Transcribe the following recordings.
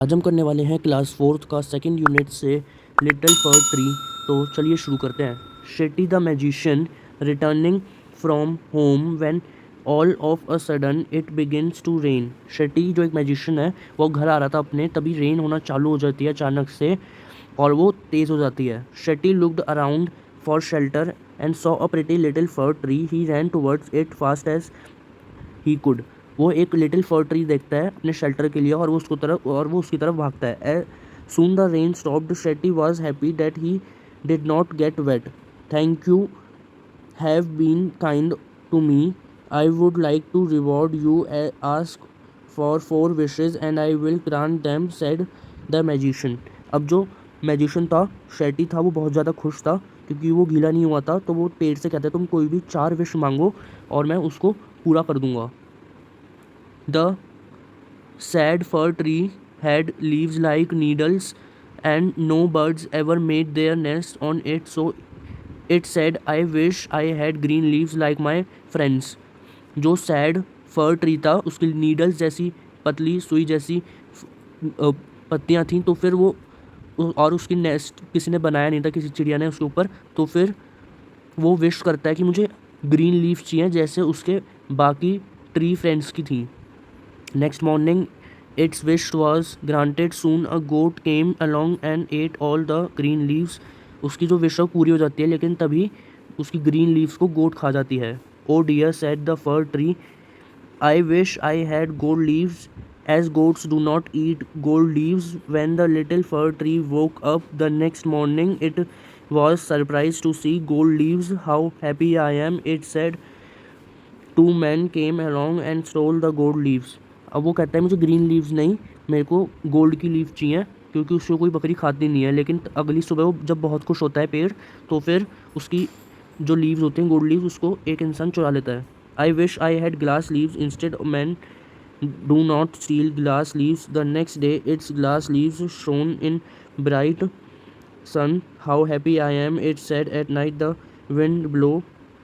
आज हम करने वाले हैं क्लास फोर्थ का सेकंड यूनिट से लिटिल फर ट्री। तो चलिए शुरू करते हैं। Shetty the magician returning from home when all of a sudden it begins to rain. Shetty जो एक मैजिशियन है वो घर आ रहा था अपने, तभी रेन होना चालू हो जाती है अचानक से और वो तेज़ हो जाती है। Shetty looked around for shelter and saw a pretty little fir tree. He ran towards it fast as he could. वो एक लिटिल फर ट्री देखता है अपने शेल्टर के लिए और वो उसकी तरफ भागता है। Soon the rain stopped. Shetty was happy that he did not get wet. Thank you have been kind to me. I would like to reward you. Ask for 4 wishes and I will grant them, said the magician. अब जो magician था, शेट्टी था, वो बहुत ज़्यादा खुश था क्योंकि वो गीला नहीं हुआ था। तो वो पेड़ से कहता है तुम कोई भी 4 विश मांगो और मैं उसको पूरा कर दूंगा। The sad fir tree had leaves like needles, and no birds ever made their nest on it, so it said, I wish I had green leaves like my friends. जो सैड फर tree था उसकी needles जैसी पतली सुई जैसी पत्तियाँ थीं, तो फिर वो और उसकी नेस्ट किसी ने बनाया नहीं था, किसी चिड़िया ने उसके ऊपर। तो फिर वो विश करता है कि मुझे ग्रीन लीफ चाहिए जैसे उसके बाकी ट्री फ्रेंड्स की थी। Next morning, its wish was granted. Soon a goat came along and ate all the green leaves. उसकी जो विश है पूरी हो जाती है, लेकिन तभी उसकी ग्रीन लीव्स को गोट खा जाती है। Oh dear, said the fir tree, I wish I had gold leaves, as goats do not eat gold leaves. When the little fir tree woke up the next morning, it was surprised to see gold leaves. How happy I am, it said. 2 men came along and stole the gold leaves. अब वो कहता है मुझे green leaves नहीं, मेरे को gold की leave चाहिए क्योंकि उसको कोई बकरी खाती नहीं है। लेकिन अगली सुबह वो जब बहुत खुश होता है पेड़, तो फिर उसकी जो लीव्स होते हैं गोल्ड लीव्स, उसको एक इंसान चुरा लेता है। I wish I had glass leaves instead. Man do not steal glass leaves. The next day its glass leaves shone in bright sun. How happy I am, it said at night. The wind blow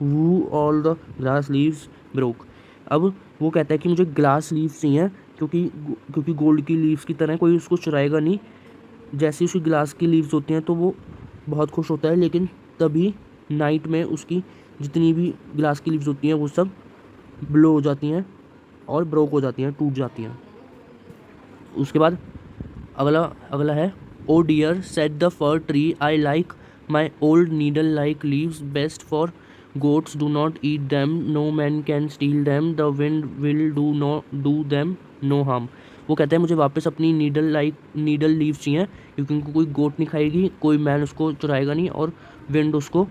whoo all the glass leaves broke. अब वो कहता है कि मुझे glass leaves चाहिए क्योंकि gold की leaves की तरह कोई उसको चुराएगा नहीं। जैसे उसकी ग्लास की लीव्स होती हैं तो वो बहुत खुश होता है, लेकिन तभी नाइट में उसकी जितनी भी ग्लास की लीव्स होती हैं वो सब ब्लो हो जाती हैं और ब्रोक हो जाती हैं, टूट जाती हैं। उसके बाद अगला अगला है O dear, said the fir tree, I like my old needle like leaves best for goats do not eat them, no man can steal them, the wind will do them no harm. वो कहता है मुझे वापस अपनी needle leaves चाहिए क्योंकि उनको कोई गोट नहीं खाएगी, कोई मैन उसको चुराएगा नहीं और विंड उसको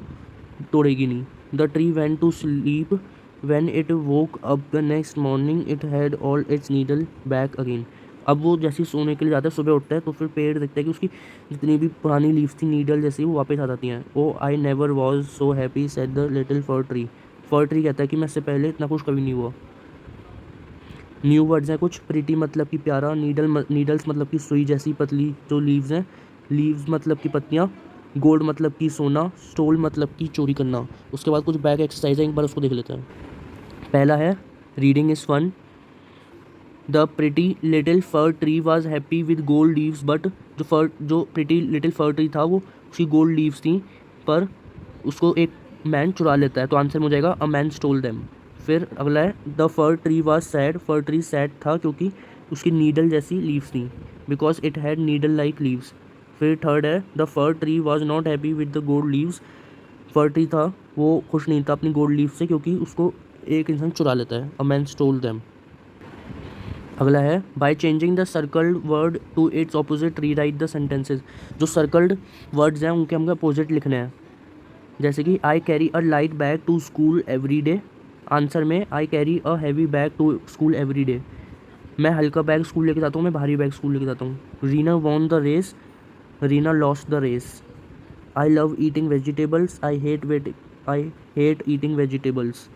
तोड़ेगी नहीं। The tree went to sleep. When it woke up the next morning, it had all its needle back again. अब वो जैसे ही सोने के लिए जाता है, सुबह उठता है तो फिर पेड़ देखता है कि उसकी जितनी भी पुरानी लीव्स थी नीडल जैसी, वो वापस आ जाती हैं। Oh I never was so happy, said the little fir tree. Fir tree कहता है कि मैं इससे पहले इतना खुश कभी नहीं हुआ। न्यू वर्ड्स हैं कुछ। प्रिटी मतलब कि प्यारा, नीडल्स मतलब कि सुई जैसी पतली जो लीव्स हैं, लीव्स मतलब कि पत्तियाँ, गोल्ड मतलब कि सोना, स्टोल मतलब कि चोरी करना। उसके बाद कुछ बैक एक्सरसाइज है, एक बार उसको देख लेते हैं। पहला है reading is fun. The pretty little fir tree was happy with gold leaves, but जो प्रिटी लिटिल फर ट्री था वो उसकी गोल्ड लीव्स थी, पर उसको एक मैन चुरा लेता है। तो आंसर में हो जाएगा अ मैन स्टोल देम। फिर अगला है the fir tree was sad. For tree sad था क्योंकि उसकी नीडल जैसी लीव्स थी, because it had needle like leaves. फिर थर्ड है the fir tree was not happy with the gold leaves. For tree था वो खुश नहीं था अपनी गोल्ड लीव से क्योंकि उसको एक इंसान चुरा लेता है। A man stole them. अगला है by changing the circled word to its opposite rewrite the sentences. जो सर्कल्ड वर्ड्स हैं उनके हमको अपोजिट लिखने हैं। जैसे कि I carry a light bag to school every day. Answer में I carry a heavy bag to school every day. मैं हल्का बैग स्कूल लेके जाता हूँ, मैं भारी बैग स्कूल लेके जाता हूँ। Reena won the race, Reena lost the race. I love eating vegetables, I hate eating vegetables.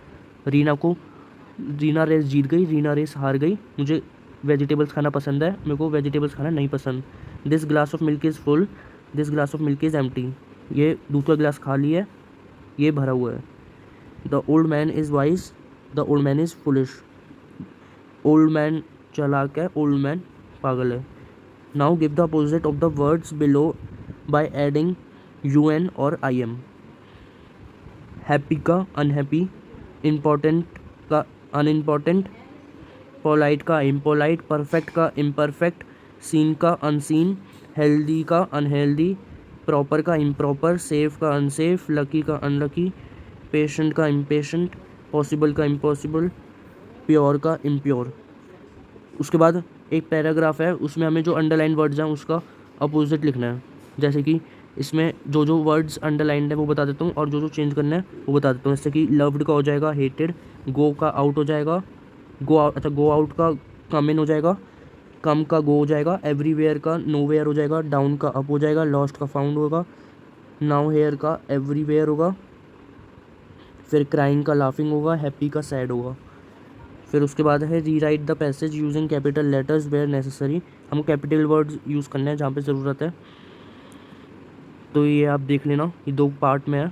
Reena race जीत गई, रीना रेस हार गई। मुझे वेजिटेबल्स खाना पसंद है, मेरे को वेजिटेबल्स खाना नहीं पसंद। This glass of milk is full, this glass of milk is empty. ये दूध का गिलास खाली है, ये भरा हुआ है। The old man is wise, the old man is foolish. Old man चालाक है, ओल्ड मैन पागल है। Now give the opposite of the words below by adding UN और IM। हैप्पी का अनहैप्पी, इम्पोर्टेंट का अनइम्पोर्टेंट, पोलाइट का impolite, perfect का imperfect, scene का अनसीन, हेल्दी का अनहेल्दी, प्रॉपर का इम्प्रॉपर, सेफ का अनसेफ, लकी का अनलकी, पेशेंट का इम्पेशेंट, पॉसिबल का इम्पॉसिबल, प्योर का इम्प्योर। उसके बाद एक पैराग्राफ है, उसमें हमें जो अंडरलाइन वर्ड्स हैं उसका अपोजिट लिखना है। जैसे कि इसमें जो जो वर्ड्स अंडरलाइंड है वो बता देता हूँ और जो जो चेंज करना है वो बता देता हूँ। जैसे कि लव्ड का हो जाएगा हेटेड, गो का आउट हो जाएगा, गो आउट का कम इन हो जाएगा, कम का गो हो जाएगा, एवरीवेयर का नोवेयर हो जाएगा, डाउन का अप हो जाएगा, लॉस्ट का फाउंड होगा, नाउ हेयर का एवरीवेयर होगा, फिर क्राइंग का लाफिंग होगा, हैप्पी का सैड होगा। फिर उसके बाद है rewrite the passage using capital letters where necessary. हमको कैपिटल वर्ड्स यूज़ करना है जहाँ पे ज़रूरत है। तो ये आप देख लेना, ये 2 पार्ट में है,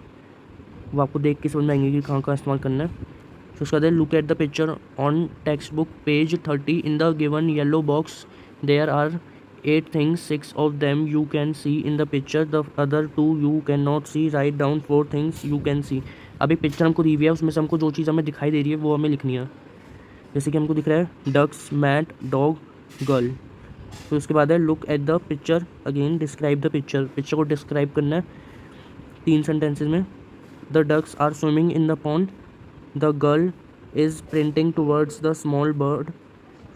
वो आपको देख के समझ में आएंगे कि कहाँ कहाँ इस्तेमाल करना है। फिर उसके बाद look at the picture on text book page 30 in the given yellow box there are 8 things, 6 of them you can see in the picture, the other 2 you can not see, write down 4 things you can see. अब एक picture हमको दी हुई है, उसमें से हमको जो चीज़ हमें दिखाई दे रही है वो हमें लिखनी है। जैसे कि हमको दिख रहा है डक्स, मैट, डॉग, गर्ल। फिर उसके बाद है look at the picture again, describe the picture, picture को डिस्क्राइब करना है 3 सेंटेंसेज में। The ducks are swimming in the pond, the girl is printing towards the small bird.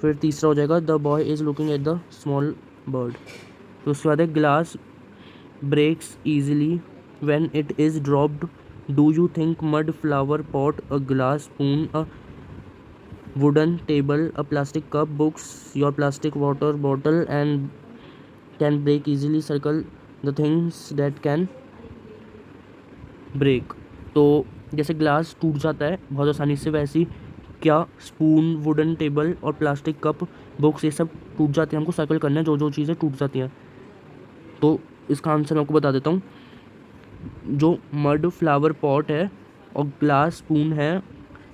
फिर तीसरा हो जाएगा the boy is looking at the small bird. फिर उसके बाद है glass breaks easily when it is dropped, do you think mud flower pot, a glass spoon, a wooden table, a plastic cup, books, your plastic water bottle and can break easily, circle the things that can break। तो जैसे glass टूट जाता है बहुत आसानी से, वैसे ही क्या स्पून, वुडन टेबल और प्लास्टिक कप, बुक्स, ये सब टूट जाती हैं। हमको सर्कल करना है जो जो चीज़ें टूट जाती हैं। तो इसका आंसर मैं आपको बता देता हूँ। जो मड फ्लावर पॉट है और ग्लास स्पून है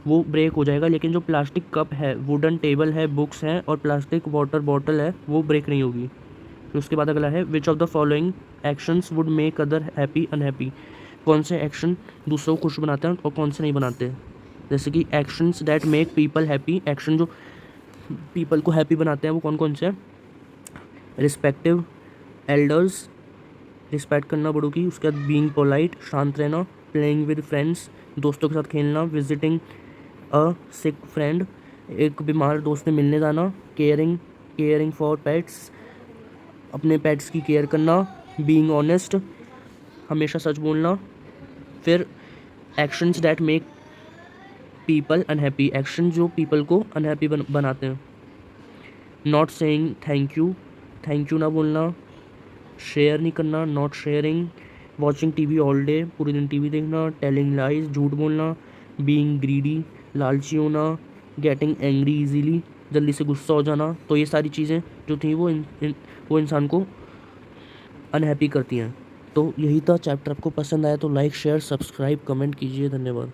वो ब्रेक हो जाएगा, लेकिन जो प्लास्टिक कप है, वुडन टेबल है, बुक्स हैं और प्लास्टिक वाटर बॉटल है वो ब्रेक नहीं होगी। फिर उसके बाद अगला है which of the following actions would make other happy unhappy. कौन से एक्शन दूसरों को खुश बनाते हैं और कौन से नहीं बनाते। जैसे कि actions that make people happy, action जो पीपल को हैप्पी बनाते हैं वो कौन कौन से हैं। रिस्पेक्टिव एल्डर्स, रिस्पेक्ट करना बड़ों की। उसके बाद बीइंग पोलाइट, शांत रहना। प्लेइंग विद फ्रेंड्स, दोस्तों के साथ खेलना। विजिटिंग अ सिक फ्रेंड, एक बीमार दोस्त से मिलने जाना। केयरिंग फॉर पेट्स, अपने पेट्स की केयर करना। बीइंग ऑनेस्ट, हमेशा सच बोलना। फिर actions that make people unhappy, action जो पीपल को अनहैप्पी बनाते हैं। नॉट सेइंग थैंक यू ना बोलना। शेयर नहीं करना, not sharing. Watching TV all day, पूरे दिन टीवी देखना। टेलिंग लाइज, झूठ बोलना। बीइंग ग्रीडी, लालची होना। गेटिंग एंग्री इजीली, जल्दी से गुस्सा हो जाना। तो ये सारी चीज़ें जो थी वो इंसान को अनहैप्पी करती हैं। तो यही था चैप्टर। आपको पसंद आया तो लाइक, शेयर, सब्सक्राइब, कमेंट कीजिए। धन्यवाद।